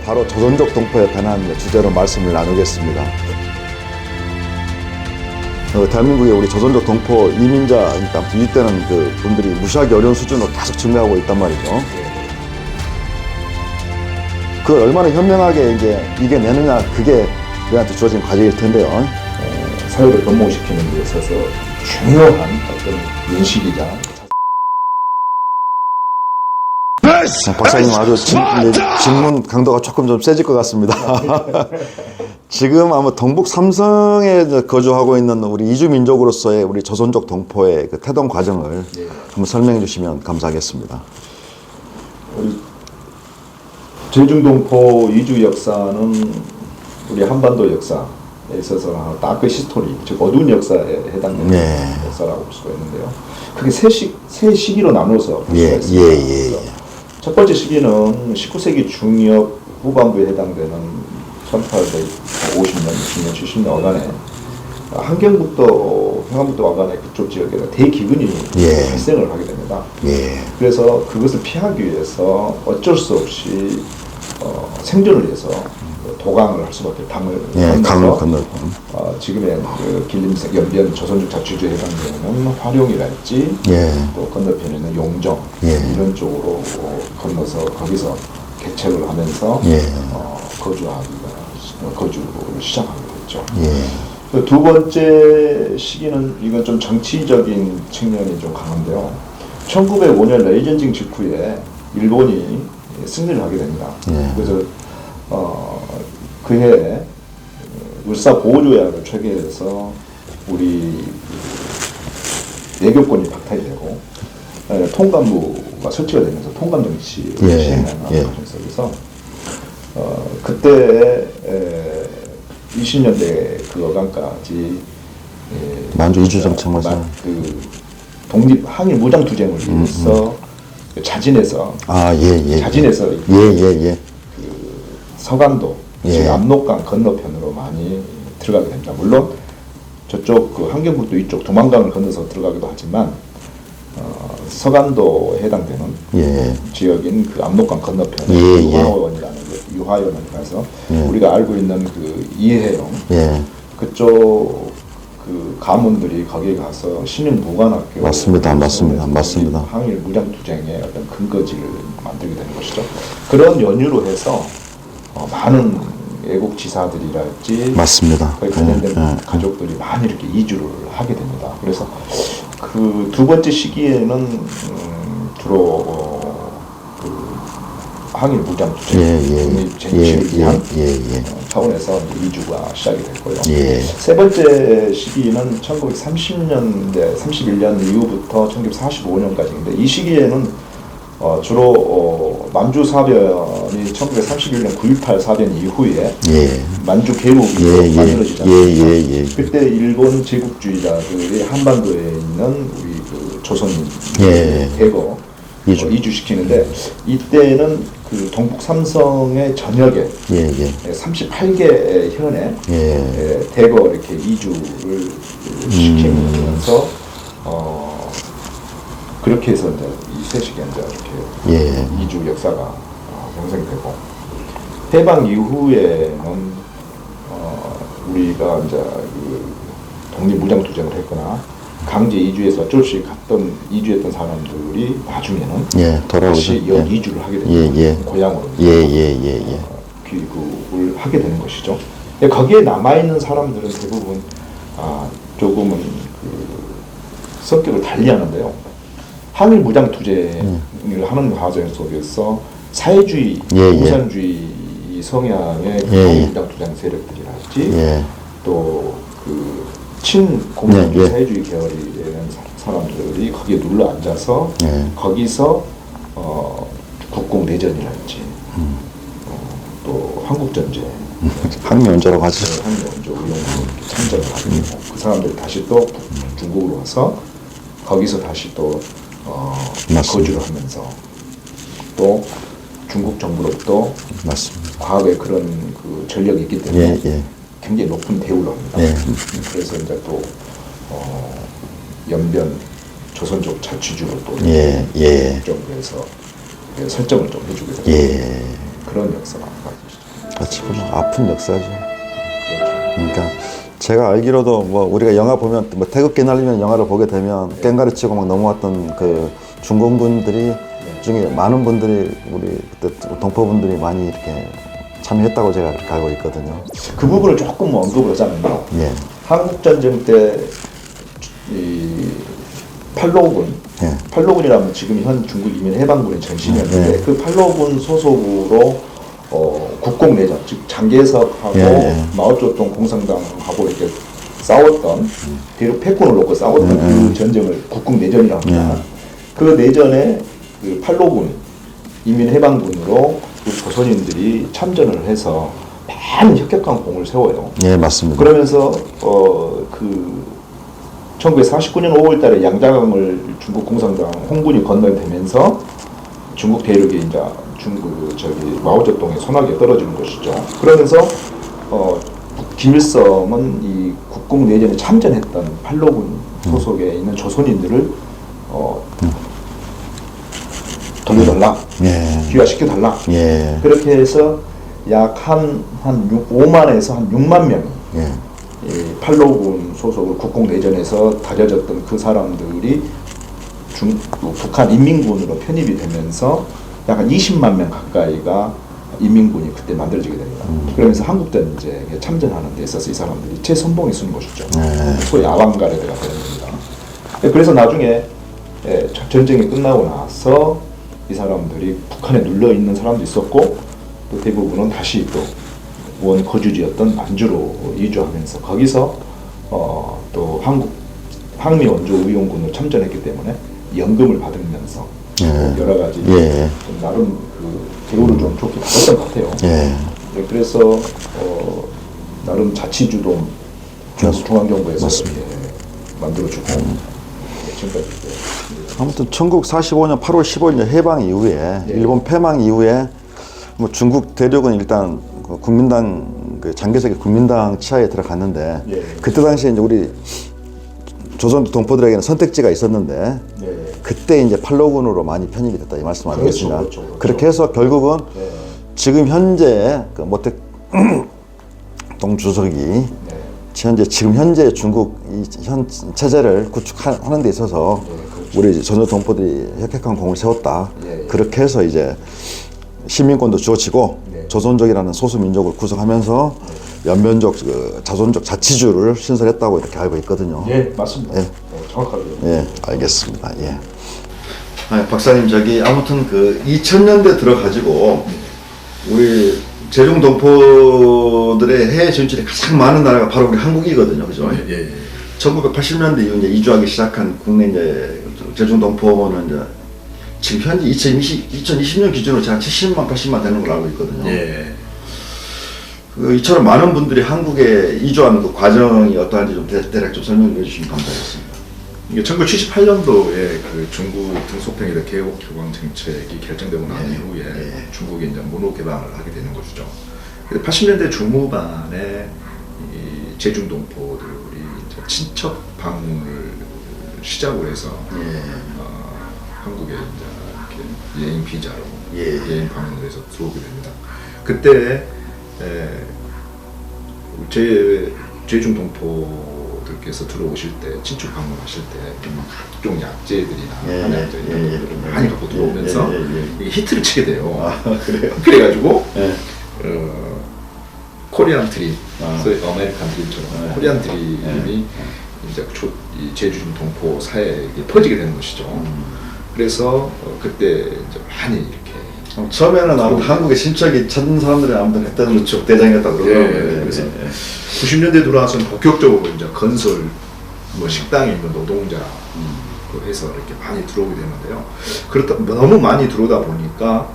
바로 조선족 동포에 관한 주제로 말씀을 나누겠습니다. 대한민국의 우리 조선족 동포 이민자, 그러니까 유입되는 그 분들이 무시하기 어려운 수준으로 계속 증가하고 있단 말이죠. 그걸 얼마나 현명하게 이제 이겨내느냐, 그게 우리한테 주어진 과제일 텐데요. 사회를 변모시키는 데 있어서 중요한 어떤 인식이자 박사님 아주 질문 강도가 조금 좀 세질 것 같습니다. 지금 아마 동북 삼성에 거주하고 있는 우리 이주민족으로서의 우리 조선족 동포의 그 태동 과정을 한번 설명해 주시면 감사하겠습니다. 우리 제중동포 이주 역사는 우리 한반도 역사에 있어서 다크 히스토리, 즉 어두운 역사에 해당되는 역사라고 볼 수가 있는데요. 그게 세 시기로 나눠서 볼 수가 있습니다. 첫 번째 시기는 19세기 중엽 후반부에 해당되는 1850년, 60년, 70년 어간에 한경북도, 평안북도 어간의 그쪽 지역에서 대기근이 발생을 하게 됩니다. 그래서 그것을 피하기 위해서 어쩔 수 없이 생존을 위해서 도강을 할 수밖에 강을 건너서 지금의 그 길림색 연변 조선족 자치주에 해당되는 화룡이랄지 또 건너편에는 용정 이런 쪽으로 건너서 거기서 개척을 하면서 거주를 시작하게 됐죠. 두 번째 시기는 이건 좀 정치적인 측면이 좀 강한데요. 1905년 레이전징 직후에 일본이 승리를 하게 됩니다. 그래서 그해 울사 보호조약을 체결해서 우리 외교권이 박탈이 되고 통감부가 설치가 되면서 통감 정치를 시행하는 과정 속에서 그때 20년대 그 어간까지 만주 이주 정책에서 그 독립 항일 무장 투쟁을 위해서 자진해서 그 서간도 즉 압록강 건너편으로 많이 들어가게 됩니다. 물론 저쪽 그 한경북도 이쪽 두만강을 건너서 들어가기도 하지만 서간도에 해당되는 지역인 그 압록강 건너편에 유화원이라는 유화원을 가서 우리가 알고 있는 그 이해영 그쪽 그 가문들이 거기에 가서 신윤무관학교 맞습니다. 항일 무장 투쟁의 어떤 근거지를 만들게 되는 것이죠. 그런 연유로 해서 많은 애국 지사들이랄지 거기 관련된 가족들이 많이 이렇게 이주를 하게 됩니다. 그래서 그 두 번째 시기에는 주로 그 항일 무장 투쟁, 쟁취를 위한 차원에서 이주가 시작이 됐고요. 세 번째 시기는 1930년대, 31년 이후부터 1945년까지인데 이 시기에는 주로 만주 사변이 1931년 9.18 사변 이후에 만주 개국이 만들어지잖아요. 그때 일본 제국주의자들이 한반도에 있는 우리 그 조선 대거 이주시키는데 이때는 그 동북 삼성의 전역에 38개 현에 대거 이렇게 이주를 시키면서 그렇게 해서 이제 이 세 시기에 이렇게 이주 역사가 형성이 되고 해방 이후에는 우리가 이제 그 독립무장투쟁을 했거나 강제 이주해서 어쩔 수 없이 이주했던 사람들이 나중에는 다시 이주를 하게 됩니다. 고향으로 귀국을 하게 되는 것이죠. 거기에 남아있는 사람들은 대부분 조금은 그 성격을 달리하는데요. 항일 무장 투쟁을 하는 과정 속에서 사회주의, 공산주의 성향의 항일 무장 투쟁 세력들이랄지 또 그 친공산주의 사회주의 계열이 되는 사람들이 거기에 눌러 앉아서 거기서 국공 내전이랄지 또 한국 전쟁, 항일원조라고 하죠. 항일원조 의용으로 참전을 하게 되고 그 사람들이 다시 또 중국으로 와서 거기서 다시 또 거주를 하면서 또 중국 정부로부터 과거에 그런 그 전력이 있기 때문에 굉장히 높은 대우를 합니다. 그래서 이제 또 연변 조선족 자치주로 또 정부에서 설정을 좀 해주게 되는 그런 역사가 가지고 있죠. 어찌 보면 아픈 역사죠. 그러니까 제가 알기로도 뭐 우리가 영화 보면 뭐 태극기 날리는 영화를 보게 되면 깽가리 치고 막 넘어왔던 그 중공분들이 중에 많은 분들이 우리 그때 동포분들이 많이 이렇게 참여했다고 제가 그렇게 알고 있거든요. 그 부분을 조금 언급을 하자면요. 예. 한국전쟁 때 이 팔로군, 예. 팔로군이라면 지금 현 중국 인민해방군의 전신이었는데 그 팔로군 소속으로 국공내전, 즉 장개석하고 마오쩌둥 공산당하고 이렇게 싸웠던 대륙 패권을 놓고 싸웠던 그 전쟁을 국공내전이라고 합니다. 그 내전에 그 팔로군 인민해방군으로 그 조선인들이 참전을 해서 많은 혁혁한 공을 세워요. 예, 맞습니다. 그러면서 그 1949년 5월달에 양자강을 중국 공산당 홍군이 건너되면서 중국 대륙에 이제 중국 마오쩌둥의 손아귀에 떨어지는 것이죠. 그러면서 김일성은 이 국공 내전에 참전했던 팔로군 소속에 있는 조선인들을 돌려달라, 귀화시켜달라. 그렇게 해서 약 한 5만에서 한 6만 명이 이 팔로군 소속을 국공 내전에서 다져졌던 그 사람들이 북한 인민군으로 편입이 되면서 약 한 20만 명 가까이가 인민군이 그때 만들어지게 됩니다. 그러면서 한국전쟁에 참전하는 데 있어서 이 사람들이 최선봉에 서는 것이죠. 소위 아방가르드가 되는 겁니다. 그래서 나중에 전쟁이 끝나고 나서 이 사람들이 북한에 눌러 있는 사람도 있었고 또 대부분은 다시 또 원 거주지였던 만주로 이주하면서 거기서 또 항미 원조 우위원군으로 참전했기 때문에 연금을 받으면서 여러 가지 좀 나름 그 대우를 좀 좋게 받았던 것 같아요. 그래서 나름 자치주도 중앙정부에서 만들어주고 지금까지. 아무튼 1945년 8월 15일 해방 이후에 일본 패망 이후에 뭐 중국 대륙은 일단 국민당 그 장개석의 국민당 치하에 들어갔는데 그때 당시에 이제 우리 조선 동포들에게는 선택지가 있었는데 그때 이제 팔로군으로 많이 편입이 됐다 이 말씀 아니겠습니까? 그렇죠. 그렇게 해서 결국은 지금 현재 그 모택동 주석이 지금 현재 중국 현 체제를 구축하는 데 있어서 우리 전조 동포들이 혁혁한 공을 세웠다. 그렇게 해서 이제 시민권도 주어지고 조선족이라는 소수 민족을 구성하면서 연변적 자손적 자치주를 신설했다고 이렇게 알고 있거든요. 예, 맞습니다. 정확하게. 예, 알겠습니다. 예. 박사님 저기 아무튼 그 2000년대 들어가지고 우리 제중 동포들의 해외 진출이 가장 많은 나라가 바로 우리 한국이거든요, 그죠? 1980년대 이후 이제 이주하기 시작한 국내 이제 제중 동포는 이제 지금 현재 2020년 기준으로 제가 70만, 80만 되는 걸로 알고 있거든요. 이처럼 많은 분들이 한국에 이주하는 그 과정이 어떠한지 좀 대략 좀 설명해 주시면 감사하겠습니다. 이게 1978년도에 그 중국 등소평이의 개혁 개방 정책이 결정되고 난 이후에 중국이 이제 문호 개방을 하게 되는 것이죠. 80년대 중후반에 이 제중 동포들이 이제 친척 방문을 시작으로 해서 한국에 이제 이렇게 여행 비자로 여행 방문을 해서 들어오게 됩니다. 그때 제중 동포들께서 들어오실 때 친척 방문하실 때 각종 약재들이나 한약재 이런 것들을 많이 갖고 들어오면서 이게 히트를 치게 돼요. 그래요? 그래가지고 코리안 드림, 소위 아메리칸 드림처럼 코리안 드림이 이제 이 제중 동포 사회에 퍼지게 되는 것이죠. 그래서 그때 이제 많이 이렇게 처음에는 아무튼 한국에 친척이 찾는 사람들이 아무튼 그때는 그렇죠. 대장이었다고 그러더라고요. 그래서 90년대 들어와서는 본격적으로 이제 건설, 뭐 식당에 있는 노동자 해서 이렇게 많이 들어오게 되는데요. 그렇다 너무 많이 들어오다 보니까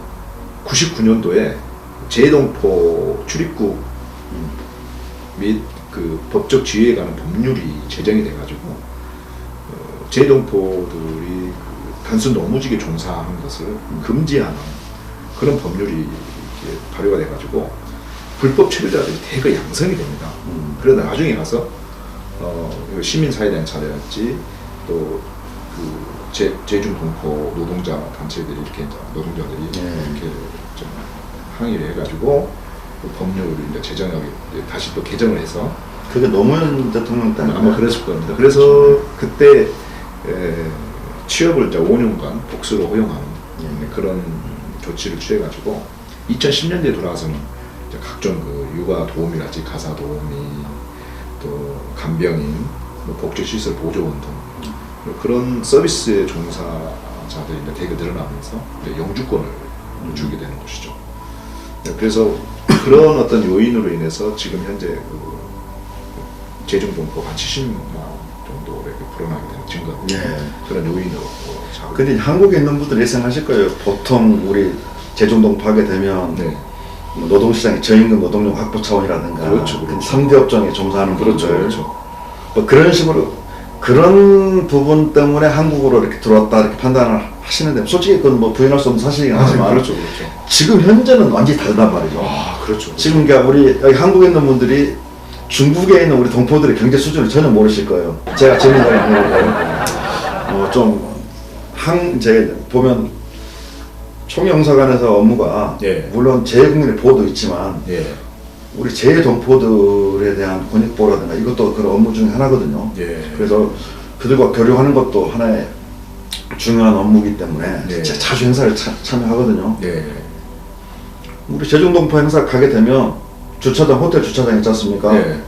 99년도에 재동포 출입국 및 그 법적 지위에 관한 법률이 제정이 돼가지고 재동포들이 그 단순 노무직에 종사하는 것을 금지하는 그런 법률이 이렇게 발효가 돼가지고 불법 체류자들이 대거 양성이 됩니다. 그러다 나중에 가서 시민사회에 대한 차례랄지 또 그 제중 동포 노동자 단체들이 이렇게 노동자들이 이렇게 좀 항의를 해가지고 그 법률을 이제 제정하게 다시 또 개정을 해서 그게 노무현 대통령 때문에 아마 그랬을 겁니다. 그래서 그때 취업을 이제 5년간 복수로 허용하는 그런 조치를 취해가지고 2010년대에 돌아와서는 이제 각종 그 육아 도우미랄지 가사 도우미 또 간병인 뭐 복지시설 보조원 등 그런 서비스의 종사자들이 이제 되게 늘어나면서 이제 영주권을 주게 되는 것이죠. 그래서 그런 어떤 요인으로 인해서 지금 현재 그 재정동포가 한 70만 정도 이렇게 불어나게 되는 증거 그런 요인으로 자꾸. 근데 한국에 있는 분들 예상하실 거예요. 보통 우리 재중동포 하게 되면 네. 뭐 노동시장의 저임금 노동력 확보 차원이라든가 그렇죠. 3대 업종에 종사하는 그렇죠. 분들 그렇죠. 뭐 그런 식으로 그런 부분 때문에 한국으로 이렇게 들어왔다 이렇게 판단을 하시는데 솔직히 그건 뭐 부인할 수 없는 사실이긴 하지만 그렇죠. 그렇죠. 지금 현재는 완전히 다르단 말이죠. 그렇죠. 지금 그러니까 우리 여기 한국에 있는 분들이 중국에 있는 우리 동포들의 경제 수준을 전혀 모르실 거예요. 제가 재미있는 걸 제가 보면 총영사관에서 업무가 예. 물론 재외국민의 보호도 있지만 예. 우리 재외동포들에 대한 권익보호라든가 이것도 그런 업무 중에 하나거든요. 예. 그래서 그들과 교류하는 것도 하나의 중요한 업무이기 때문에 예. 제가 자주 행사를 참여하거든요. 예. 우리 재중동포 행사 가게 되면 주차장, 호텔 주차장 있지 않습니까? 예.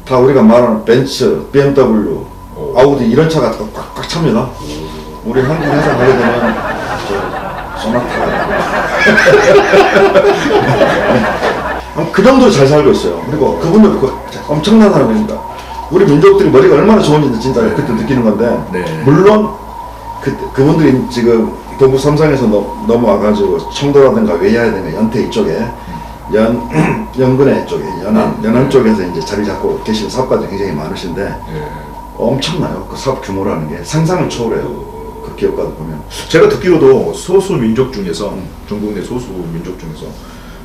다 우리가 말하는 벤츠, BMW, 오. 아우디 이런 차가 꽉꽉 찹니다. 우리 한국 행사 가게 되면 저 소나타 그 정도로 잘 살고 있어요. 그리고 그분들 엄청난 사람입니다. 우리 민족들이 머리가 얼마나 좋은지 진짜 그때 느끼는 건데 네. 물론 그분들이 지금 동부 삼성에서 넘어와가지고 청도라든가 외야라든가 연태 이쪽에 연근해 쪽에 연안 쪽에서 이제 자리 잡고 계시는 사업가들이 굉장히 많으신데 예. 엄청나요. 그 사업 규모라는 게 상상을 초월해요. 그 기업가들 보면. 제가 듣기로도 소수 민족 중에서 중국 내 소수 민족 중에서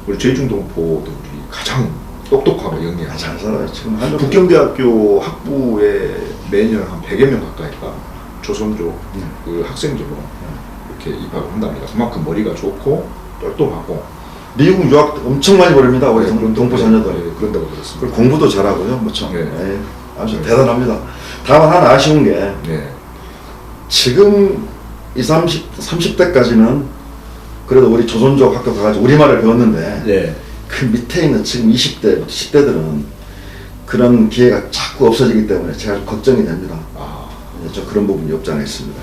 우리 재중동포들이 가장 똑똑하고 영리하고 잘 살아요. 지금 한국 북경대학교 학부에 매년 한 100여 명 가까이가 조선족 그 학생들로 이렇게 입학을 한답니다. 그만큼 머리가 좋고 똑똑하고 미국 유학 엄청 많이 보냅니다. 우리 동포 자녀들. 그런다고 들었습니다. 그리고 공부도 잘하고요. 뭐죠. 네. 아주 대단합니다. 다만 하나 아쉬운 게 네. 지금 30대까지는 그래도 우리 조선족 학교 가가지고 우리말을 배웠는데 네. 그 밑에 있는 지금 20대부터 10대들은 그런 기회가 자꾸 없어지기 때문에 제가 좀 걱정이 됩니다. 좀 그런 부분이 없지 않아 있습니다.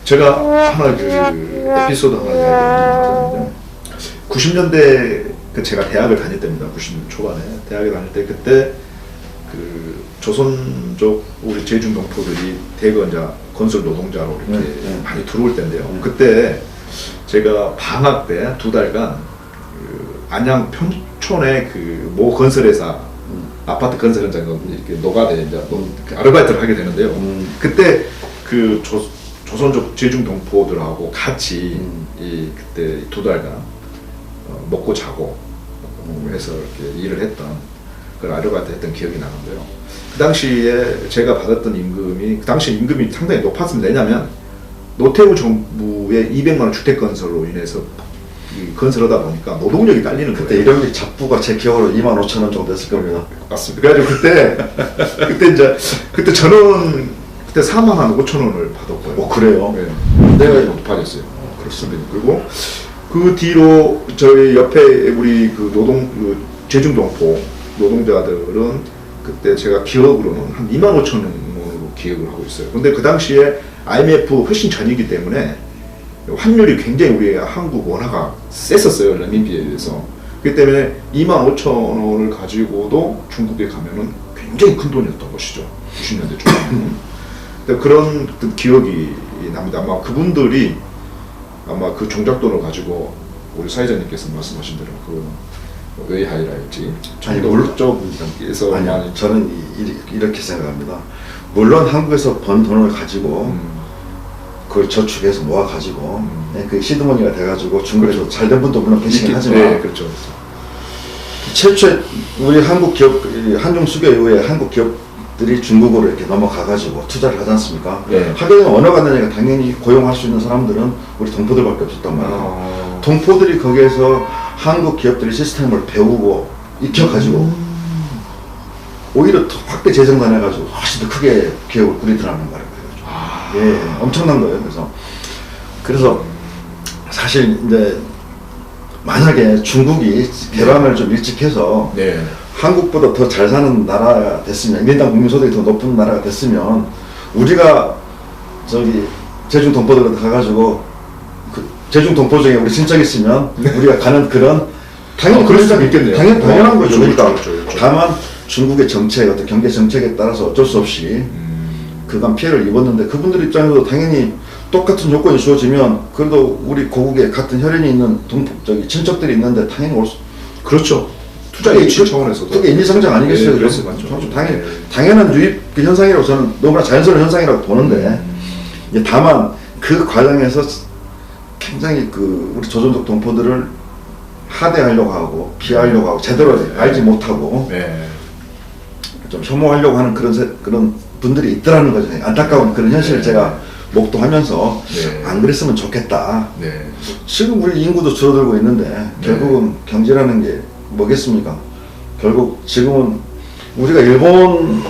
제가 하나 그 에피소드 하나 이야기하자면요. 90년대 그 제가 대학을 다닐 때입니다. 90년 초반에 대학에 다닐 때 그때 그 조선족 우리 재중동포들이 대거 이제 건설 노동자로 이렇게 많이 들어올 때인데요. 그때 제가 방학 때 2달간 그 안양 평촌의 그 모 건설회사 아파트 건설 현장 이렇게 노가대 이제 아르바이트를 하게 되는데요. 그때 그 조선족 재중동포들하고 같이 이 그때 2달간 먹고 자고 해서 이렇게 일을 했던 그런 아르바이트 했던 기억이 나는데요. 그 당시에 제가 받았던 임금이 그 당시 임금이 상당히 높았습니다. 왜냐하면 노태우 정부의 200만 원 주택 건설로 인해서 이 건설하다 보니까 노동력이 딸리는 그때 거예요. 일용직 잡부가 제 기억으로 25,000원 정도 됐을 겁니다. 맞습니다. 그래가지고 그때 저는 그때 45,000원을 받았고요. 그래요? 네. 내가 높아졌어요. 그렇습니다. 그리고 그 뒤로 저희 옆에 우리 그 재중동포 노동자들은 그때 제가 기억으로는 한 25,000원으로 기억을 하고 있어요. 근데 그 당시에 IMF 훨씬 전이기 때문에 환율이 굉장히 우리 한국 원화가 셌었어요. renminbi에 비해서. 그렇기 때문에 25,000원을 가지고도 중국에 가면은 굉장히 큰 돈이었던 것이죠. 90년대 초반에. 그런 기억이 납니다. 아마 그분들이 아마 그 종잣돈을 가지고 우리 사회자님께서 말씀하신 대로 그 웨이하이랄지 물론 쪽에서 아니요. 저는 이렇게 생각합니다. 물론 한국에서 번 돈을 가지고 그걸 저축해서 모아가지고 그 시드머니가 돼가지고 중국에서 잘된 분도 물론 계시긴 하지만 네, 그렇죠. 최초에 우리 한국 기업 한중 수교 이후에 한국 기업들이 중국으로 이렇게 넘어가가지고 투자를 하지 않습니까? 네. 하게 되면 언어가 되니까 당연히 고용할 수 있는 사람들은 우리 동포들밖에 없었단 말이에요. 동포들이 거기에서 한국 기업들이 시스템을 배우고 익혀가지고 오히려 더 확대 재생산해가지고 훨씬 더 크게 기업을 꾸리더라는 말이에요. 예, 엄청난 거예요. 그래서 사실 이제 만약에 중국이 개방을 좀 일찍 해서 네. 한국보다 더 잘 사는 나라가 됐으면, 1인당 국민소득이 더 높은 나라가 됐으면, 우리가 저기 제중 동포들 가가지고 그 제중 동포 중에 우리 친척 있으면 우리가 가는 그런 당연히 그럴 그런 수도 점이 있겠네요. 당연한 거죠. 그렇죠, 그러니까 그렇죠, 그렇죠. 다만 중국의 정책, 어떤 경제 정책에 따라서 어쩔 수 없이 그간 피해를 입었는데, 그분들 입장에서도 당연히 똑같은 조건이 주어지면 그래도 우리 고국에 같은 혈연이 있는 저기 친척들이 있는데 당연히 올 수. 그렇죠. 투자 유치 차원에서도 그게 인지성장 아니겠어요? 네, 그래서 그래서 맞죠. 당연 네. 당연한 유입 그 현상이라고 저는 너무나 자연스러운 현상이라고 보는데, 이제 다만 그 과정에서 굉장히 그 우리 조선족 동포들을 하대하려고 하고 비하하려고 하고 제대로 알지 못하고 네. 좀 혐오하려고 하는 그런 분들이 있더라는 거죠. 안타까운 그런 현실을 네. 제가 목도하면서 네. 안 그랬으면 좋겠다. 네. 지금 우리 인구도 줄어들고 있는데 결국은 경제라는 게 뭐겠습니까? 결국 지금은 우리가 일본하고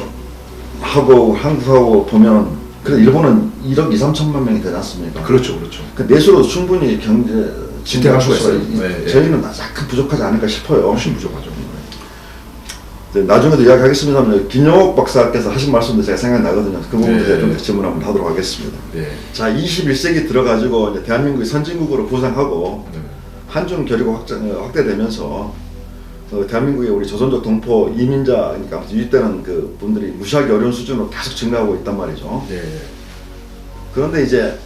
한국하고 보면, 그래 일본은 1억 2, 3천만 명이 되지 않습니까? 그렇죠, 그렇죠. 그 내수로 충분히 경제 지탱할 수가 있어요. 있- 네, 저희는 약간 부족하지 않을까 싶어요. 훨씬 부족하죠. 이제 나중에도 이야기하겠습니다만, 김용옥 박사께서 하신 말씀도 제가 생각나거든요. 그 부분도 네. 제가 좀 질문 한번 하도록 하겠습니다. 네. 자, 21세기 들어가지고 이제 대한민국이 선진국으로 부상하고 네. 한중 교류가 확대되면서 대한민국의 우리 조선족 동포 이민자, 그러니까 유입되는 그 분들이 무시하기 어려운 수준으로 계속 증가하고 있단 말이죠. 네. 그런데 이제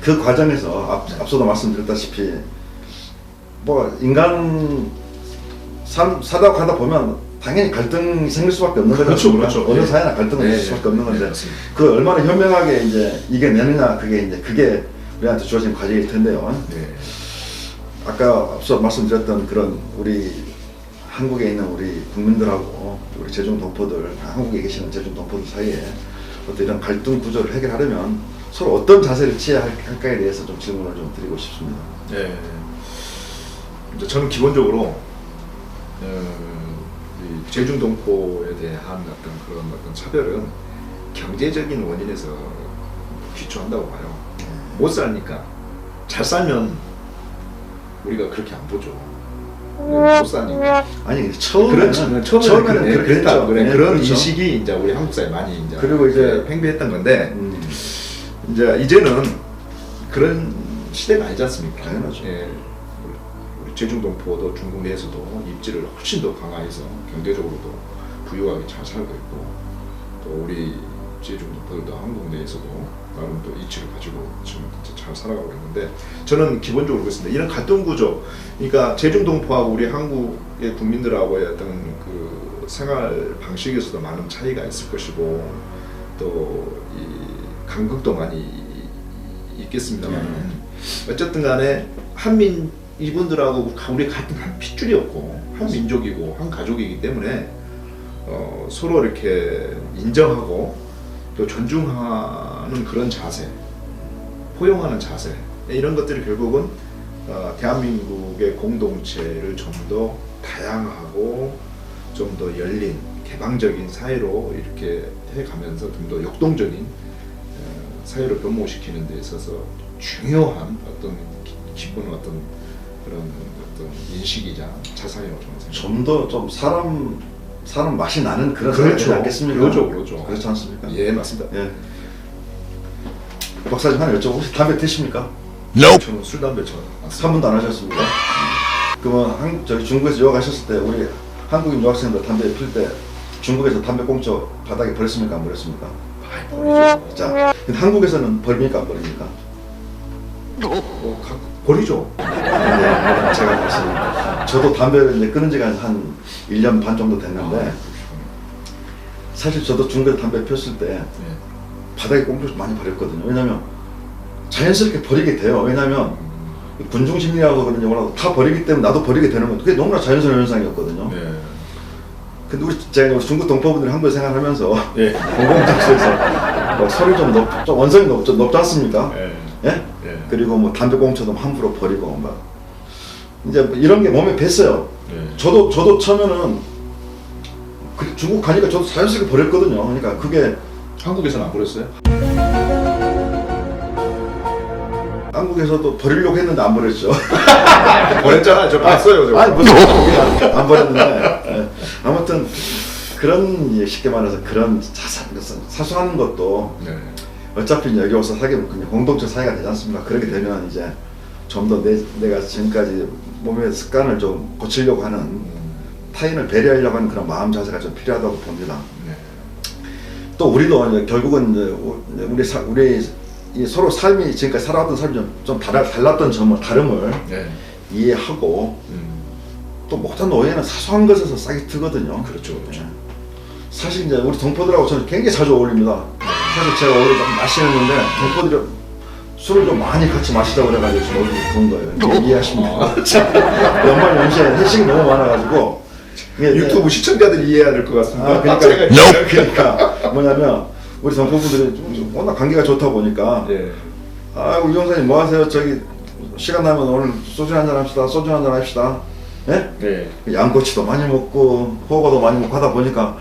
그 과정에서 앞서도 말씀드렸다시피 뭐 인간 살다가 가다 보면 당연히 갈등이 생길 수밖에 없는 거죠. 그렇죠, 그렇죠. 어느 네. 사회나 갈등은 네. 있을 수밖에 없는 건데, 네, 맞습니다. 그 얼마나 현명하게 이제 이겨내느냐, 그게 우리한테 주어진 과제일 텐데요. 네. 아까 앞서 말씀드렸던 그런 우리 한국에 있는 우리 국민들하고 우리 제중 동포들, 한국에 계시는 제중 동포들 사이에 어떤 이런 갈등 구조를 해결하려면 서로 어떤 자세를 취해야 할까에 대해서 좀 질문을 좀 드리고 싶습니다. 네. 이제 저는 기본적으로 이 제중 동포에 대한 어떤 차별은 경제적인 원인에서 기초한다고 봐요. 못 살니까, 잘 살면 우리가 그렇게 안 보죠. 못 사니까. 아니 처음에는 처음에는 그랬다. 네, 그런 그렇죠. 인식이 이제 우리 한국 사회 많이 이제 그리고 이제 팽배했던 건데, 이제는 그런 시대가 아니지 않습니까? 당연하죠. 예, 우리 제중 동포도 중국 내에서도 입지를 훨씬 더 강화해서 경제적으로도 부유하게 잘 살고 있고, 또 우리 제중 동포들도 한국 내에서도 나름 또 이치를 가지고 지금 잘 살아가고 있는데, 저는 기본적으로 그렇습니다. 이런 갈등 구조, 그러니까 제중 동포하고 우리 한국의 국민들하고의 어떤 그 생활 방식에서도 많은 차이가 있을 것이고, 또 이 간극도 많이 있겠습니다만, 어쨌든 간에 이분들하고 우리 같은 한 핏줄이었고 한 민족이고 한 가족이기 때문에 서로 이렇게 인정하고 또 존중하는 그런 자세, 포용하는 자세, 이런 것들이 결국은 대한민국의 공동체를 좀 더 다양하고 좀 더 열린 개방적인 사회로 이렇게 해가면서 좀 더 역동적인 사회로 변모시키는 데 있어서 중요한 어떤 기본 어떤 그런 어떤 인식이자 자산이라고 저는 생각합니다. 좀 더 좀 사람 맛이 나는 그런 그렇죠. 사회지 않겠습니까? 그렇죠. 그렇지 않습니까? 예, 맞습니다. 예. 박사님 하나 여쭤보고, 혹시 담배 피십니까? 저는 술 담배 전 한 번도 안 하셨습니까? 그러면 저기 중국에서 유학하셨을 때 우리 한국인 유학생들 담배 필 때 중국에서 담배 꽁초 바닥에 버렸습니까? 안 버렸습니까? 많이 버리죠. 자, 근데 한국에서는 버립니까? 안 버립니까? 버리죠. 네, 제가 봤습니다. 저도 담배를 이제 끊은 지가 한 1년 반 정도 됐는데, 사실 저도 중국에서 담배 폈을 때 바닥에 꽁초 많이 버렸거든요. 왜냐면 자연스럽게 버리게 돼요. 왜냐면 군중 심리라고 그런지 몰라도 다 버리기 때문에 나도 버리게 되는 거예요. 그게 너무나 자연스러운 현상이었거든요. 네. 근데 제가 중국 동포분들이 한국에 생활하면서 예. 공공장소에서 뭐 소리 좀 원성이 높지 않습니까? 예. 예? 예. 그리고 뭐 담배 꽁초도 함부로 버리고 막 이제 이런 게 몸에 뱄어요. 네. 저도 처음에는 중국 가니까 저도 자연스럽게 버렸거든요. 그러니까 그게 한국에서는 안 버렸어요? 한국에서도 버리려고 했는데 안 버렸죠. 버렸잖아요. 저 봤어요. 저. 아니 무슨 안 버렸는데 예. 아무튼 그런 쉽게 말해서 그런 사소한 것도 네. 어차피 이제 여기 와서 사귀면 그냥 공동체 사이가 되지 않습니까? 그렇게 되면 이제 좀 더 내가 지금까지 몸의 습관을 좀 고치려고 하는 타인을 배려하려고 하는 그런 마음 자세가 좀 필요하다고 봅니다. 네. 또 우리도 이제 결국은 이제 우리 이 서로 삶이 지금까지 살아왔던 삶이 좀 달랐던 점을 다름을 네. 이해하고 또 모든 오해는 사소한 것에서 싹이 트거든요. 그렇죠, 그렇죠. 예. 사실 이제 우리 동포들하고 저는 굉장히 자주 어울립니다. 사실 제가 원래 좀 마시는데 동포들이 술을 좀 많이 같이 마시자고 그래가지고 좀 어울리고 그런 거예요. 이해하십니까? 연말 연시에 회식이 너무 많아가지고 유튜브 시청자들이 이해해야 될 것 같습니다. 그러니까 뭐냐면 우리 동포분들이 좀 워낙 관계가 좋다 보니까 예. 아 우리 형사님 뭐 하세요? 저기 시간 나면 오늘 소주 한잔 합시다. 소주 한잔 합시다. 예? 네. 양꼬치도 많이 먹고 호거도 많이 먹고 하다 보니까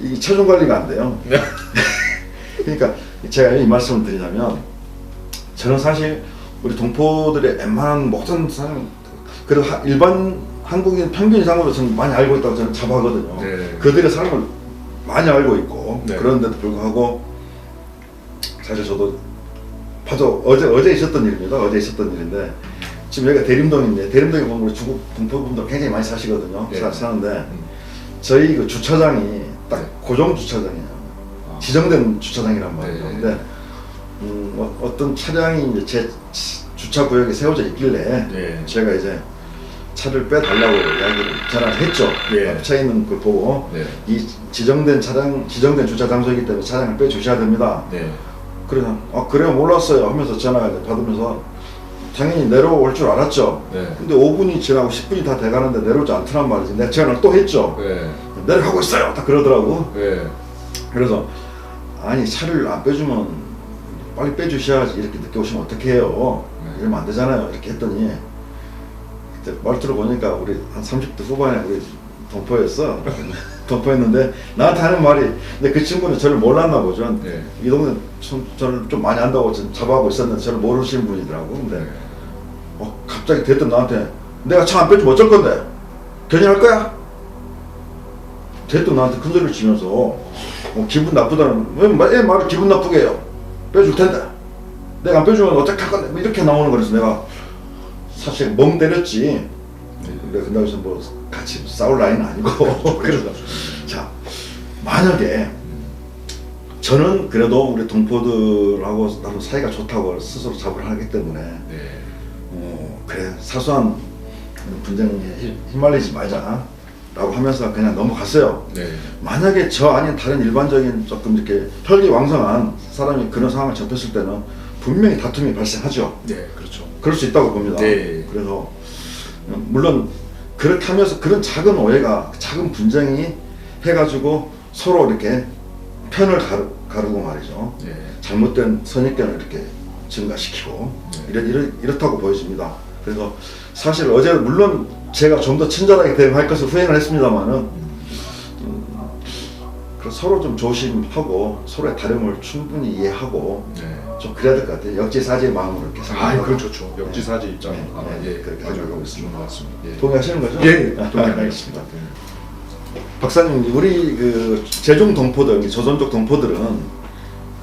이 체중 관리가 안 돼요. 네. 그러니까 제가 이 말씀을 드리자면 저는 사실 우리 동포들의 웬만한 모든 사람 그래도 일반 한국인 평균 이상으로 저는 많이 알고 있다고 저는 자부하거든요. 네. 그들의 삶을 많이 알고 있고 네. 그런데도 불구하고 사실 저도 봐도 어제 있었던 일입니다. 어제 있었던 일인데 지금 여기가 대림동인데 대림동에 보면 우리 중국 동포분들 굉장히 많이 사시거든요. 네. 사는데 저희 그 주차장이 딱 고정 주차장이에요. 지정된 주차장이란 말이죠. 네. 근데 어떤 차량이 이제 제 주차 구역에 세워져 있길래 네. 제가 이제 차를 빼달라고 이야기를 전화를 했죠. 네. 앞차 있는 걸 보고 네. 이 지정된 주차 장소이기 때문에 차량을 빼주셔야 됩니다. 네. 그래서 그래요 몰랐어요 하면서 전화를 받으면서 당연히 내려올 줄 알았죠. 네. 근데 5분이 지나고 10분이 다 돼가는데 내려오지 않더란 말이지. 내가 전화를 또 했죠. 네. 내려가고 있어요. 다 그러더라고. 네. 그래서 아니 차를 안 빼주면 빨리 빼주셔야지 이렇게 늦게 오시면 어떡해요. 네. 이러면 안 되잖아요. 이렇게 했더니 그때 말투를 보니까 우리 한 30대 후반에 우리 동포였어. 동포였는데 나한테 하는 말이 근데 그 친구는 저를 몰랐나 보죠. 네. 이 동네 저를 좀 많이 안다고 자부하고 있었는데 저를 모르시는 분이더라고. 근데 네. 갑자기 대뜸 나한테 내가 차 안 빼주면 어쩔 건데 견인할 거야? 대뜸 나한테 큰 소리를 치면서 기분 나쁘다는 왜 말을 기분 나쁘게 해요? 빼줄 텐데 내가 안 빼주면 어떡할 건데 뭐 이렇게 나오는 거라서 내가 사실 멍 때렸지. 근데 그다음에서 뭐 같이 싸울 나이는 아니고 그래서 자 만약에 저는 그래도 우리 동포들하고 나도 사이가 좋다고 스스로 자부를 하기 때문에 네. 그래 사소한 분쟁에 휘말리지 말자 라고 하면서 그냥 넘어갔어요. 네. 만약에 저 아닌 다른 일반적인 조금 이렇게 혈기왕성한 사람이 그런 상황을 접했을 때는 분명히 다툼이 발생하죠. 네. 그렇죠. 그럴 수 있다고 봅니다. 네. 그래서 물론 그렇게 하면서 그런 작은 오해가 작은 분쟁이 해가지고 서로 이렇게 편을 가르고 말이죠. 네. 잘못된 선입견을 이렇게 증가시키고 이렇다고 보여집니다. 그래서 사실 어제 물론 제가 좀 더 친절하게 대응할 것을 후행을 했습니다만은 서로 좀 조심하고 서로의 다름을 충분히 이해하고 네. 좀 그래야 될 것 같아요. 역지사지의 마음으로 이렇게 생각하고. 그건 좋죠. 역지사지 입장. 예. 그렇게 맞아요. 생각하고 있습니다. 좋은 것 같습니다. 예. 동의하시는 거죠? 예. 동의하겠습니다. 박사님, 우리 그 제종 동포들, 조선족 동포들은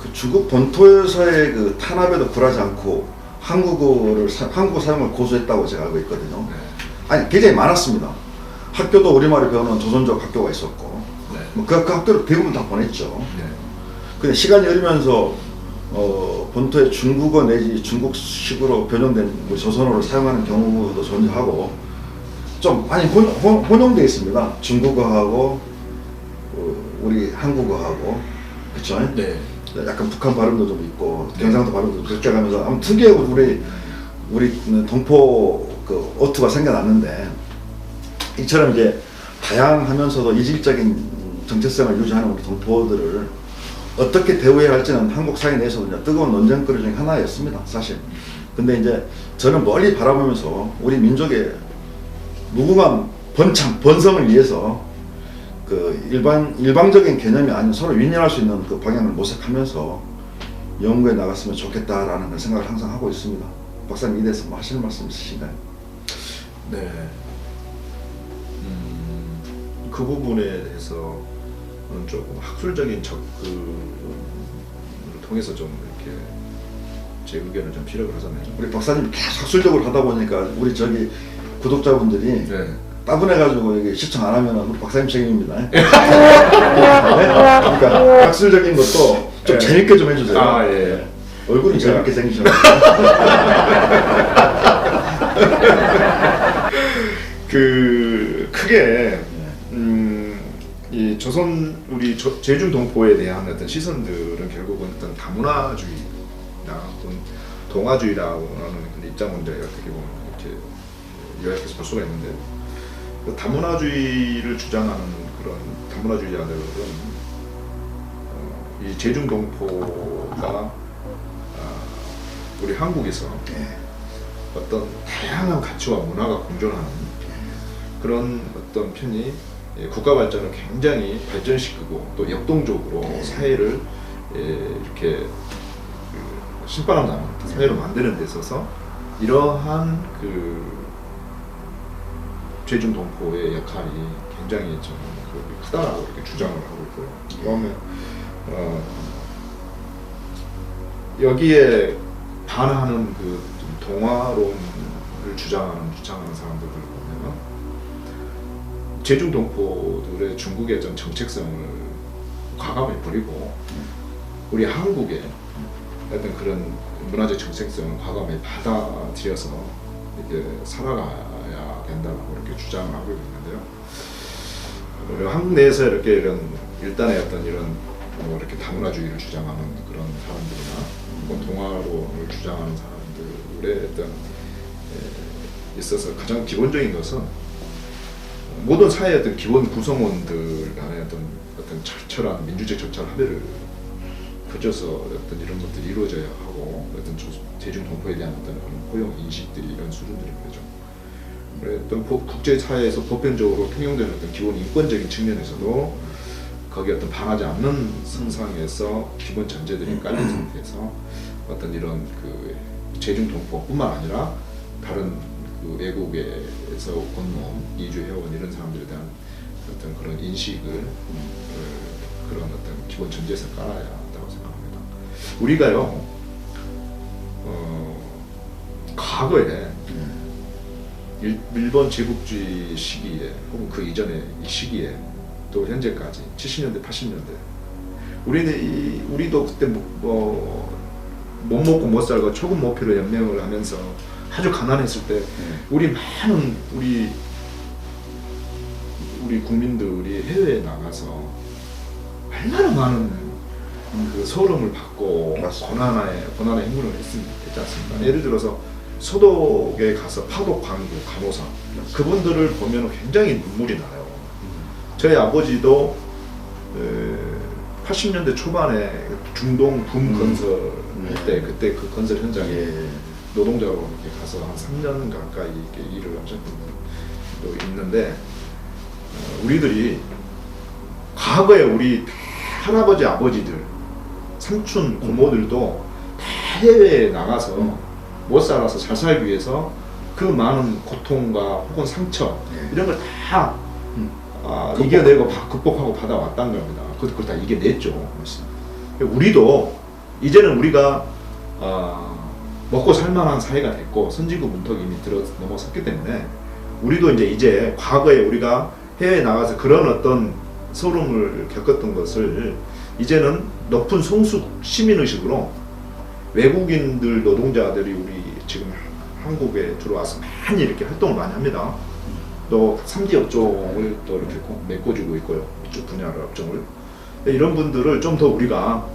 그 중국 본토에서의 그 탄압에도 굴하지 않고 한국어 사용을 고수했다고 제가 알고 있거든요. 네. 아니 굉장히 많았습니다. 학교도 우리말을 배우는 조선족 학교가 있었고, 네. 그 학교를 대부분 다 보냈죠. 네. 근데 시간이 흐르면서 본토의 중국어 내지 중국식으로 변형된 우리 조선어를 사용하는 경우도 존재하고 좀 많이 혼용되어 있습니다. 중국어하고 우리 한국어하고 그렇죠? 네. 약간 북한 발음도 좀 있고 경상도 발음도 그렇게 가면서 아무 특유의 우리 동포 그 어투가 생겨났는데 이처럼 이제 다양하면서도 이질적인 정체성을 유지하는 우리 동포들을 어떻게 대우해야 할지는 한국 사회 내에서도 이제 뜨거운 논쟁거리 중에 하나였습니다, 사실. 근데 이제 저는 멀리 바라보면서 우리 민족의 무궁한 번성을 위해서 그 일방적인 개념이 아닌 서로 윈윈할 수 있는 그 방향을 모색하면서 연구에 나갔으면 좋겠다라는 걸 생각을 항상 하고 있습니다. 박사님 이 대해서 뭐 하시는 말씀 있으신가요? 네. 그 부분에 대해서는 조금 학술적인 접근을 통해서 좀 이렇게 제 의견을 좀 피력을 하잖아요. 우리 박사님 계속 학술적으로 하다 보니까 우리 저기 구독자분들이 네. 따분해가지고 이게 시청 안 하면 우리 박사님 책임입니다. 네? 그러니까 학술적인 것도 좀 네. 재밌게 좀 해주세요. 아, 예. 얼굴이 그러니까. 재밌게 생기셨네요. 그 크게 이 우리 제중 동포에 대한 어떤 시선들은 결국은 어떤 다문화주의나 어떤 동아주의라고 하는 그런 입장을 이제 어떻게 보면 이렇게 요약해서 볼 수가 있는데, 그 다문화주의를 주장하는 그런 다문화주의자들은 이 제중 동포가 우리 한국에서 어떤 다양한 가치와 문화가 공존하는 그런 어떤 편이 국가 발전을 굉장히 발전시키고 또 역동적으로 사회를 이렇게 신바람 나는 사회로 만드는 데 있어서 이러한 그 제중 동포의 역할이 굉장히 좀 크다라고 이렇게 주장을 하고 있고요. 그러면 여기에 반하는 그 동화론을 주장하는 사람들을 보면 제중 동포들의 중국의 전 정책성을 과감히 버리고 우리 한국의 어떤 그런 문화적 정책성을 과감히 받아들여서 이렇게 살아가야 된다고 이렇게 주장을 하고 있는데요. 한국 내에서 이렇게 이런 일단의 어떤 이런 뭐 이렇게 다문화주의를 주장하는 그런 사람들이나 동화론을 주장하는 사람들의 어떤 있어서 가장 기본적인 것은 모든 사회의 어떤 기본 구성원들 간의 어떤 철저한 민주적 절차를 합의를 거쳐서 어떤 이런 것들이 이루어져야 하고 어떤 제중 동포에 대한 어떤 그런 포용 인식들이 이런 수준들인 거죠. 어떤 국제 사회에서 보편적으로 통용되는 어떤 기본 인권적인 측면에서도 거기에 어떤 반하지 않는 선상에서 기본 전제들이 깔린 상태에서 어떤 이런 그 제중 동포뿐만 아니라 다른 그 외국에서 건너온 이주 회원 이런 사람들에 대한 어떤 그런 인식을 그런 어떤 기본 전제에서 깔아야 한다고 생각합니다. 우리가요 과거에 일본 제국주의 시기에 혹은 그 이전의 이 시기에 또 현재까지 70년대 80년대 우리도 그때 못 먹고 못 살고 초급 모피로 연명을 하면서 아주 가난했을 때 우리 많은 우리 국민들이 해외에 나가서 얼마나 많은 그 소름을 받고 고난의 행군을 했지 않습니까? 예를 들어서 소독에 가서 파독 간부 간호사 그분들을 보면 굉장히 눈물이 나요. 저희 아버지도 80년대 초반에 중동 붐 건설 때 그때 그 건설 현장에 노동자로 이렇게 가서 한 3년 가까이 이렇게 일을 하셨던 분도 있는데 우리들이 과거에 우리 할아버지 아버지들 삼촌 고모들도 다 해외에 나가서 못 살아서 잘 살기 위해서 그 많은 고통과 혹은 상처 이런 걸 다 이겨내고 극복하고 받아왔다는 겁니다. 그걸 다 이겨냈죠. 우리도 이제는 우리가 먹고 살만한 사회가 됐고 선진국 문턱이 이미 넘어섰기 때문에 우리도 이제 과거에 우리가 해외에 나가서 그런 어떤 소름을 겪었던 것을 이제는 높은 성숙 시민의식으로 외국인들 노동자들이 우리 지금 한국에 들어와서 많이 이렇게 활동을 많이 합니다. 또 3D 업종을 또 이렇게 메꿔주고 있고요. 이쪽 분야를 업종을. 이런 분들을 좀 더 우리가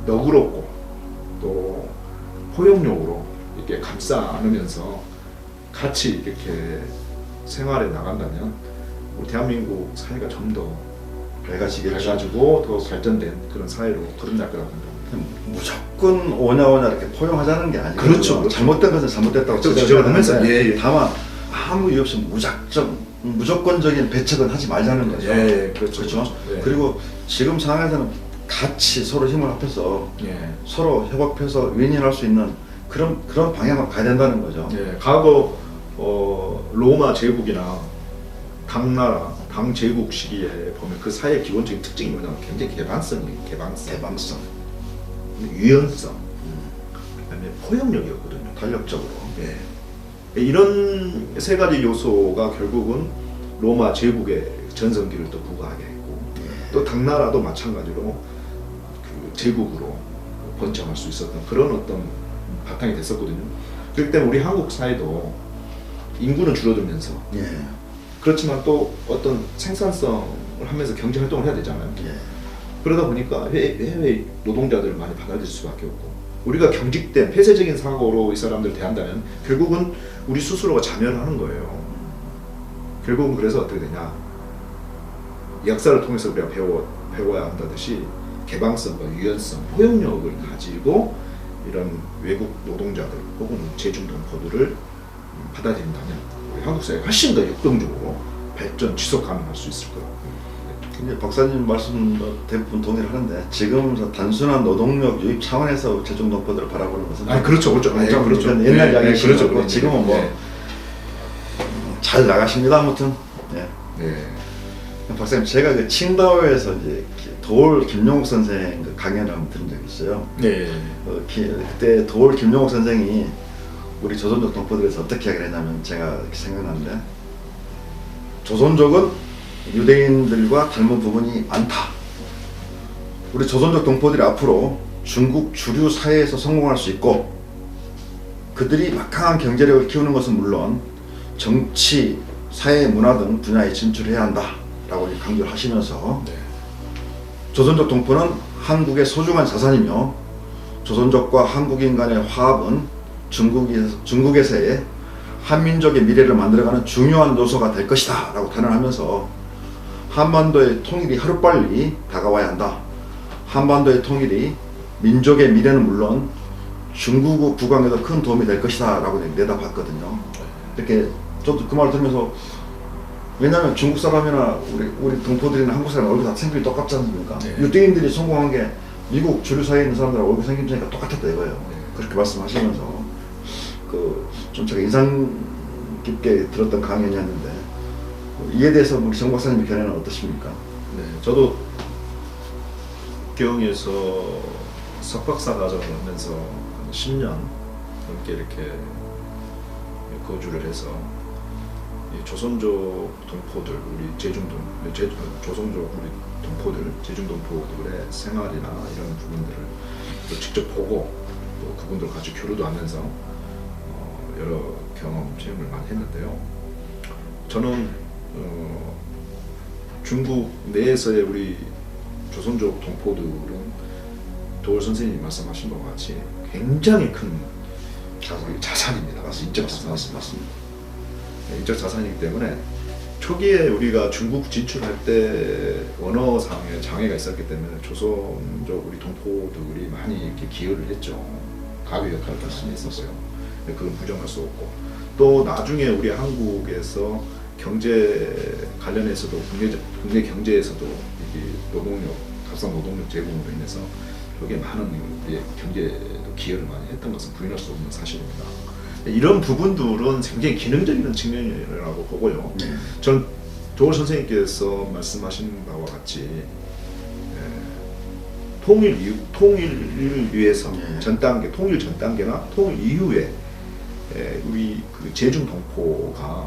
너그럽고 또 포용력으로 이렇게 감싸 안으면서 같이 이렇게 생활에 나간다면 우리 대한민국 사회가 좀 더 밝아지고 더 발전된 그런 사회로 거듭날 거라고 생각합니다. 무조건 오냐 이렇게 포용하자는 게 아니고 그렇죠. 잘못된 것은 잘못됐다고 지적을 하면서 다만 아무 이유 없이 무조건적인 배척은 하지 말자는 거죠. 예, 그렇죠. 그렇죠? 예. 그리고 지금 상황에서는 같이 서로 힘을 합해서 예. 서로 협업해서 윈윈할 수 있는 그런 방향으로 가야 된다는 거죠. 예, 과거 로마 제국이나 당나라, 당제국 시기에 보면 그 사회의 기본적인 특징이 뭐냐면 굉장히 개방성, 유연성, 그다음에 포용력이었거든요. 탄력적으로. 예. 이런 세 가지 요소가 결국은 로마 제국의 전성기를 또 부과하게 했고, 또 당나라도 마찬가지로 그 제국으로 번창할 수 있었던 그런 어떤 바탕이 됐었거든요. 그렇기 때문에 우리 한국 사회도 인구는 줄어들면서 예. 그렇지만 또 어떤 생산성을 하면서 경제 활동을 해야 되잖아요. 예. 그러다 보니까 해외 노동자들을 많이 받아들일 수밖에 없고, 우리가 경직된 폐쇄적인 사고로 이 사람들을 대한다면 결국은 우리 스스로가 자멸하는 거예요. 결국은 그래서 어떻게 되냐, 역사를 통해서 우리가 배워야 한다듯이 개방성과 유연성, 포용력을 가지고 이런 외국 노동자들 혹은 제중동포들을 받아들인다면 우리 한국 사회가 훨씬 더 역동적으로 발전, 지속 가능할 수 있을 거예요. 근데 박사님 말씀도 대부분 동의를 하는데 지금 단순한 노동력 유입 차원에서 제중동포들을 바라보는 것은 그렇죠. 좀 그렇죠. 옛날 네, 이야기시고 그렇죠. 그렇죠. 지금은 뭐 네. 잘 나가십니다. 아무튼. 예. 네. 박사님, 제가 그 칭다오에서 이제 도올 김용욱 선생 그 강연을 한번 들은 적이 있어요. 네. 그때 도올 김용욱 선생이 우리 조선족 동포들에 대해서 어떻게 이야기를 했냐면 제가 이렇게 생각나는데, 조선족은 유대인들과 닮은 부분이 많다. 우리 조선족 동포들이 앞으로 중국 주류 사회에서 성공할 수 있고, 그들이 막강한 경제력을 키우는 것은 물론 정치, 사회, 문화 등 분야에 진출해야 한다 라고 강조를 하시면서, 네. 조선족 동포는 한국의 소중한 자산이며 조선족과 한국인 간의 화합은 중국에서의 한민족의 미래를 만들어가는 중요한 요소가 될 것이다 라고 단언하면서, 한반도의 통일이 하루빨리 다가와야 한다. 한반도의 통일이 민족의 미래는 물론 중국 국왕에도 큰 도움이 될 것이다 라고 내다봤거든요. 이렇게 저도 그 말을 들으면서, 왜냐하면 중국 사람이나 우리 동포들이나 한국 사람 얼굴 다 생김이 똑같지 않습니까? 네. 유대인들이 성공한 게 미국 주류 사회에 있는 사람들하고 얼굴 생김새가 똑같았다 이거예요. 네. 그렇게 말씀하시면서 좀 제가 인상 깊게 들었던 강연이었는데, 이에 대해서 우리 정 박사님의 견해는 어떠십니까? 네. 저도 경에서 석박사 과정을 하면서 한 10년 넘게 이렇게 거주를 해서 이 조선족 동포들, 우리 조선족 우리 동포들, 제중동포들의 생활이나 이런 부분들을 또 직접 보고 또 그분들 같이 교류도 하면서 여러 경험, 체험을 많이 했는데요. 저는 중국 내에서의 우리 조선족 동포들은 도올 선생님이 말씀하신 것 같이 굉장히 큰 자산입니다. 인적 자산. 맞습니다. 인적 자산이기 때문에 초기에 우리가 중국 진출할 때 언어상의 장애가 있었기 때문에 조선족 우리 동포들이 많이 이렇게 기여를 했죠. 가교 역할을 할 수 있었어요. 그건 부정할 수 없고, 또 나중에 우리 한국에서 경제 관련해서도 국내 경제에서도 이게 노동력, 값싼 노동력 제공으로 인해서 여기에 많은 우리의 경제도 기여를 많이 했던 것은 부인할 수 없는 사실입니다. 이런 부분들은 굉장히 기능적인 측면이라고 보고요. 전 도올 선생님께서 말씀하신 바와 같이 통일을 위해서 통일 전 단계나 통일 이후에 우리 그 제중 동포가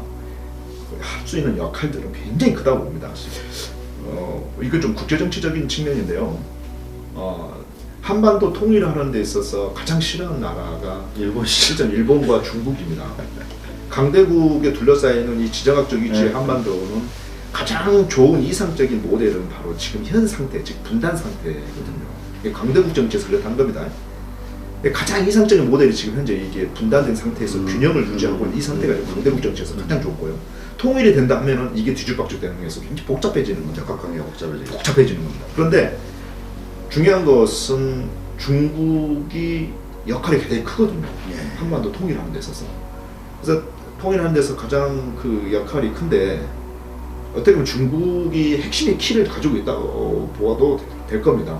할 수 있는 역할들은 굉장히 크다고 봅니다. 이거 좀 국제정치적인 측면인데요. 한반도 통일하는 데 있어서 가장 싫어하는 나라가 실제 일본과 중국입니다. 강대국에 둘러싸이는 이 지정학적 위치의 한반도는 가장 좋은 이상적인 모델은 바로 지금 현 상태, 즉 분단 상태거든요. 강대국 정치에서 그렇다는 겁니다. 가장 이상적인 모델이 지금 현재 이게 분단된 상태에서 균형을 유지하고 있는 이 상태가 강대국 정치에서 가장 좋고요. 통일이 된다 하면은 이게 뒤죽박죽 되는 거에서 굉장히 복잡해지는 겁니다. 각각의 복잡해지는 겁니다. 그런데 중요한 것은 중국이 역할이 굉장히 크거든요. 한반도 통일하는 데 있어서. 그래서 통일하는 데서 가장 그 역할이 큰데 어떻게 보면 중국이 핵심의 키를 가지고 있다고 보아도 될 겁니다.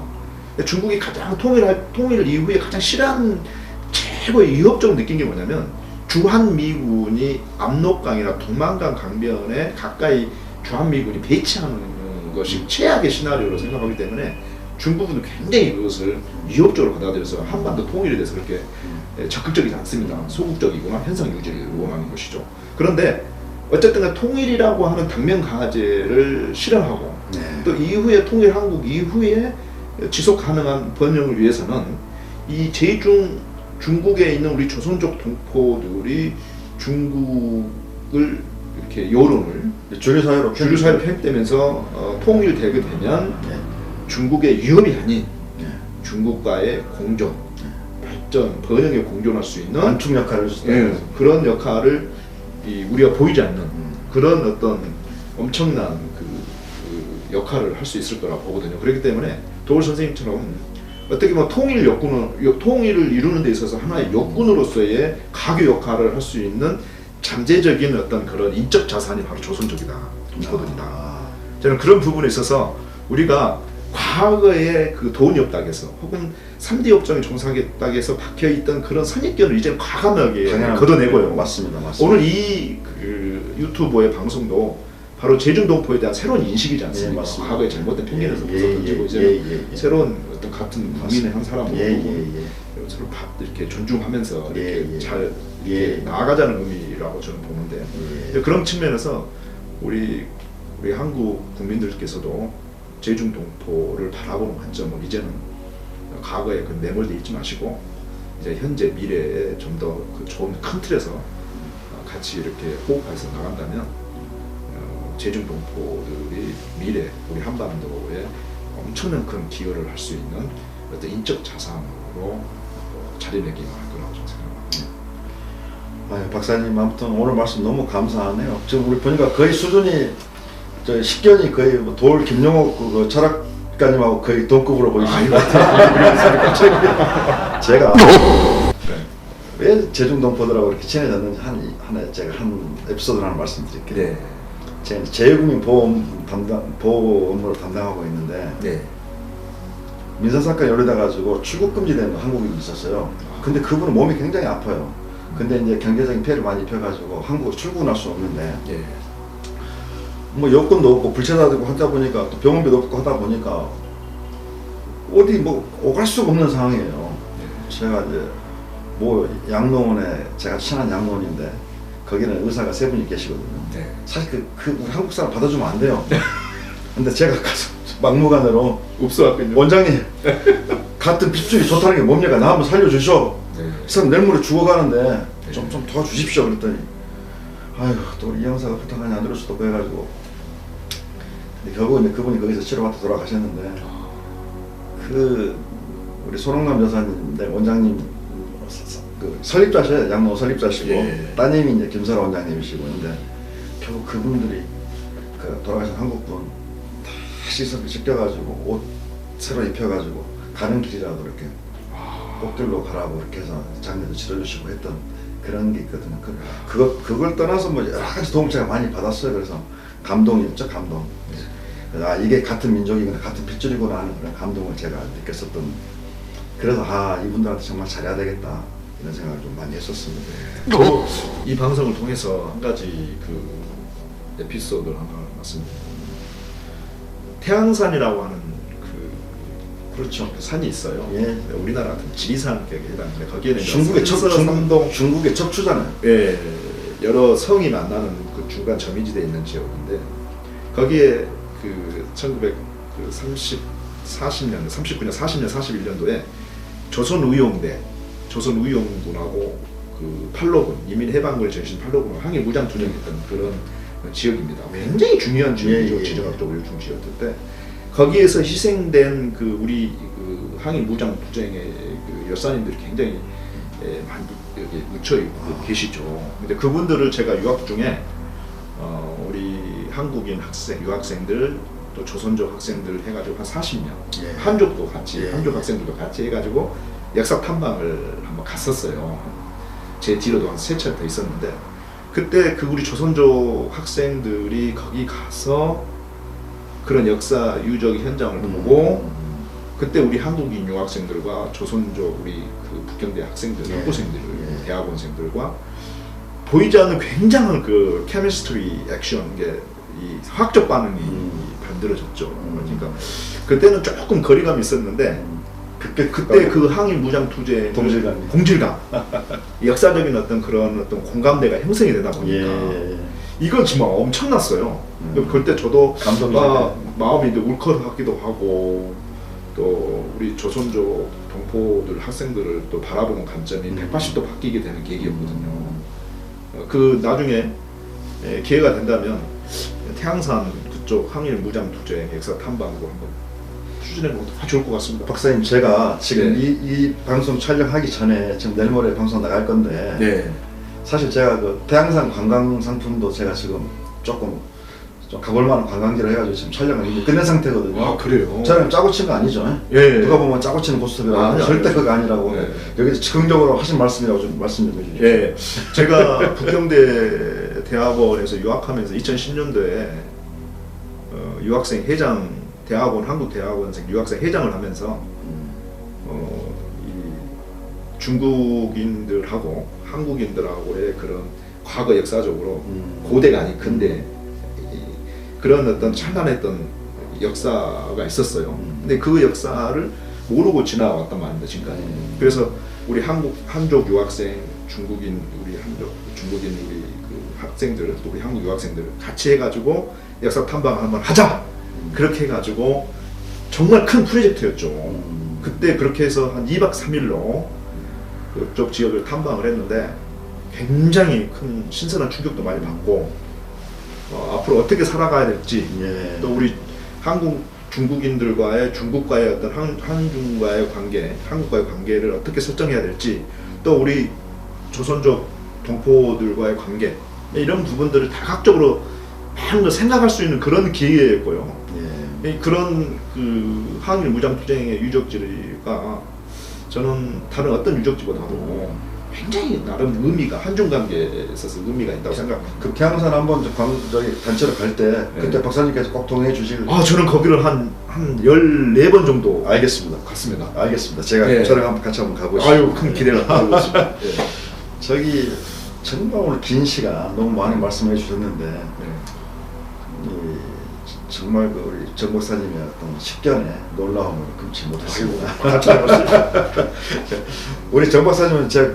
중국이 가장 통일 이후에 가장 싫어하는 최고의 위협적으로 느낀 게 뭐냐면 주한미군이 압록강이나 동만강 강변에 가까이 주한미군이 배치하는 것이 최악의 시나리오로 생각하기 때문에 중국은 굉장히 그것을 위협적으로 받아들여서 한반도 통일에 대해서 그렇게 적극적이지 않습니다. 소극적이거나 현상 유지를 원하는 것이죠. 그런데 어쨌든 통일이라고 하는 당면 강화제를 실현하고 또 이후에 통일 한국 이후에 지속 가능한 번영을 위해서는 이 중국에 있는 우리 조선족 동포들이 중국을 이렇게 여론을 주류사회로 편입되면서 통일되게 되면 중국의 위험이 아닌 중국과의 공존, 발전, 번영에 공존할 수 있는 안축 역할을 그런 역할을 우리가 보이지 않는 그런 어떤 엄청난 그 역할을 할 수 있을 거라고 보거든요. 그렇기 때문에 도울 선생님처럼 어떻게 보면 통일을 이루는 데 있어서 하나의 역군으로서의 가교 역할을 할 수 있는 잠재적인 어떤 그런 인적 자산이 바로 조선족이다, 동포들이다. 저는 그런 부분에 있어서 우리가 과거의 그 도은엽 땅에서 혹은 3D 업종의 종사계 땅에서 박혀있던 그런 선입견을 이제 과감하게 걷어내고요. 맞습니다. 오늘 이 유튜브의 방송도 바로 제중동포에 대한 새로운 인식이지 않습니까? 과거의 잘못된 편견에서 벗어던지고 이제는 새로운 어떤 같은 국민의 한 사람으로 서로 이렇게 존중하면서 이렇게 잘 이렇게 나아가자는 의미라고 저는 보는데 그런 측면에서 우리 한국 국민들께서도 제중동포를 바라보는 관점은 이제는 과거에 그 매몰돼 있지 마시고 이제 현재 미래에 좀 더 그 좋은 큰 틀에서 같이 이렇게 호흡해서 나간다면 제중동포들이 미래 우리 한반도에 엄청난 큰 기여를 할 수 있는 어떤 인적 자산으로 자리매김을 할 거라고 저는 생각합니다. 박사님 아무튼 오늘 말씀 너무 감사하네요. 지금 우리 보니까 거의 수준이 식견이 거의 돌 김용옥 그 철학가님하고 거의 동급으로 보이십니다. 제가 왜 제중동포들하고 이렇게 친해졌는지 제가 한 에피소드를 하나 말씀드릴게요. 제가 제휴국민 보호 업무를 담당하고 있는데 민사사건이 연루돼가지고 출국 금지된 한국인이 있었어요. 근데 그분은 몸이 굉장히 아파요. 근데 이제 경제적인 피해를 많이 입혀가지고 한국으로 출국할 수 없는데 뭐 여권도 없고 불체자되고 하다 보니까 또 병원비도 없고 하다 보니까 어디 뭐 오갈 수가 없는 상황이에요. 제가 이제 뭐 양로원에 제가 친한 양로원인데 거기는 의사가 3분이 계시거든요. 사실 우리 한국 사람 받아주면 안 돼요. 근데 제가 가서 막무가내로 없어왔군요. 원장님 같은 핏줄이 좋다는 게 뭡니까? 나 한번 살려주셔. 이 사람 내일 모레 죽어가는데 좀 도와주십시오. 그랬더니 아유 또 이 형사가 부탁하니 안 들을 수도 없고 해가지고 근데 결국 이제 그분이 거기서 치료받다 돌아가셨는데 우리 손흥남 여사님 원장님 그 설립자셔요. 양로 설립자시고 따님이 이제 김설아 원장님이시고 근데 결국 그분들이 그 돌아가신 한국분 다시 씻겨가지고 옷 새로 입혀가지고 가는 길이라도 이렇게 꽃길로 가라고 이렇게 해서 장례도 치러주시고 했던 그런 게 있거든요. 그걸 떠나서 뭐 여러 가지 도움을 제가 많이 받았어요. 그래서 감동이었죠, 감동. 이게 같은 민족이구나, 같은 핏줄이구나 하는 그런 감동을 제가 느꼈었던. 그래서 이분들한테 정말 잘해야 되겠다 이런 생각을 좀 많이 했었습니다. 저도 이 방송을 통해서 한 가지 그 에피소드를 하나 말씀드립니다. 태양산이라고 하는 그렇죠. 그 산이 있어요. 우리나라 같은 지리산 격에 해당하는데 거기에는 중국의 척추잖아요. 여러 성이 만나는 그 중간 점이지대에 있는 지역인데 거기에 그 1939년, 41년도에 조선의용군하고 그 팔로군, 이민해방군을 전신 팔로군과 항일 무장 투쟁했던 그런 지역입니다. 굉장히 중요한 지역이죠. 지정학적으로 요중 지역인데 거기에서 희생된 그 우리 그 항일 무장 투쟁의 그 열사님들이 굉장히 많이 여기 묻혀 계시죠. 근데 그분들을 제가 유학 중에 우리 한국인 유학생들 또 조선족 학생들 해가지고 한 40명, 한족도 같이, 한족 학생들도 같이 해가지고 역사 탐방을 한번 갔었어요. 제 뒤로도 한 3차례 더 있었는데 그때 그 우리 조선족 학생들이 거기 가서 그런 역사 유적 현장을 보고 그때 우리 한국인 유학생들과 조선족 우리 그 북경대 학생들, 예. 학부생들, 예. 대학원생들과 보이지 않는 굉장한 그 케미스트리 액션, 게 이 화학적 반응이 만들어졌죠. 그러니까 그때는 조금 거리감이 있었는데 그때 그 항일 무장 투쟁 동질감 역사적인 어떤 그런 어떤 공감대가 형성이 되다 보니까 예. 이건 정말 엄청났어요. 그때 저도 감동이죠. 마음이 이제 울컥하기도 하고 또 우리 조선족 동포들 학생들을 또 바라보는 관점이 180도 바뀌게 되는 계기였거든요. 그 나중에 기회가 된다면 태양산 그쪽 항일 무장 투쟁 역사 탐방도 한번 추진해 보면 더 좋을 것 같습니다. 박사님, 제가 지금 네. 이 방송 촬영하기 전에 지금 내일 모레 방송 나갈 건데 네. 사실 제가 그 태양산 관광 상품도 제가 지금 조금 좀 가볼 만한 관광지를 해가지고 지금 촬영을 이제 끝낸 상태거든요. 아, 그래요? 저는 짜고 친 거 아니죠? 예. 누가 보면 짜고 치는 고스톱이라고 아니요, 절대 아니요. 그거 아니라고 네. 여기서 즉흥적으로 하신 말씀이라고 좀 말씀 좀 해주시죠. 예, 제가 북경대 대학원에서 유학하면서 2010년도에 유학생 회장, 대학원 한국 대학원생 유학생 회장을 하면서 이 중국인들하고 한국인들하고의 그런 과거 역사적으로 고대가 아닌 근대 그런 어떤 찬란했던 역사가 있었어요. 근데 그 역사를 모르고 지나왔단 말입니다, 지금까지. 그래서 우리 한족 유학생, 중국인 우리 중국인 우리 그 학생들, 또 우리 한국 유학생들 같이 해가지고 역사 탐방을 한번 하자. 그렇게 해가지고 정말 큰 프로젝트였죠. 그때 그렇게 해서 한 2박 3일로 그쪽 지역을 탐방을 했는데 굉장히 큰 신선한 충격도 많이 받고 앞으로 어떻게 살아가야 될지 예. 또 우리 한국 중국인들과의 중국과의 어떤 한중과의 관계, 한국과의 관계를 어떻게 설정해야 될지 또 우리 조선족 동포들과의 관계 이런 부분들을 다각적으로 많은 걸 생각할 수 있는 그런 기회였고요. 예. 그런 그 항일 무장 투쟁의 유적지가 저는 다른 어떤 유적지보다도 굉장히 나름 의미가 한중 관계에 있어서 의미가 있다고 생각합니다. 그 태양산 한번 저기 단체로 갈 때 그때 네. 박사님께서 꼭 동행해 주실. 저는 거기를 한 14번 정도 알겠습니다. 갔습니다. 알겠습니다. 제가 네. 저랑 한번 같이 한번 가보시죠. 아유, 큰 기대를 하고 있습니다. 예. 저기 정말 오늘 긴 시간 너무 많이 말씀해 주셨는데 네. 정말 그 우리 정 박사님의 어떤 식견에 놀라움을 금치 못했습니다. 같이 해봤습니다. 우리 정 박사님은 제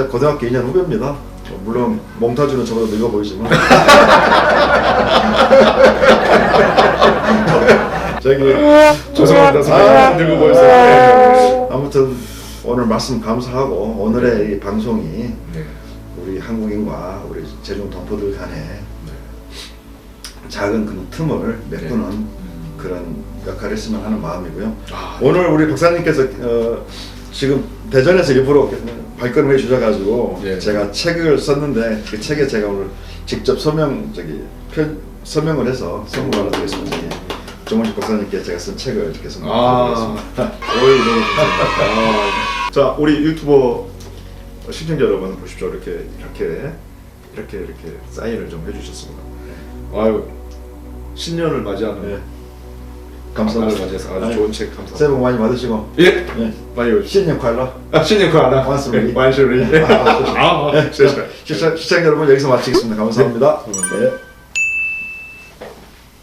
고등학교 2년 후배입니다. 물론 몽타주는 저보다 늙어 보이지만 저기 죄송합니다. 선생님 늙어 보여서. 아무튼 오늘 말씀 감사하고 오늘의 이 방송이 네. 우리 한국인과 우리 제중 동포들 간에 작은 그 틈을 메꾸는 그런 역할을 했으면 하는 마음이고요. 오늘 우리 박사님께서 지금 대전에서 일부러 발걸음해 주셔가지고 네. 제가 책을 썼는데 그 책에 제가 오늘 직접 서명을 해서 선물을 드리겠습니다. 정원식 박사님께 제가 쓴 책을 이렇게 선물드리겠습니다. 자, 우리 유튜버 시청자 여러분 보십시오. 이렇게 사인을 좀 해주셨습니다. 아유, 신년을 맞이하는 네. 감사를 감사합니다. 맞이해서 아주 좋은 책 감사합니다. 새해 복 많이 받으시고 예, 네. 많이 오십시오. 신년快乐. 신년快乐. 고맙습니다. 만수리. 시청자 여러분 여기서 마치겠습니다. 감사합니다. 네.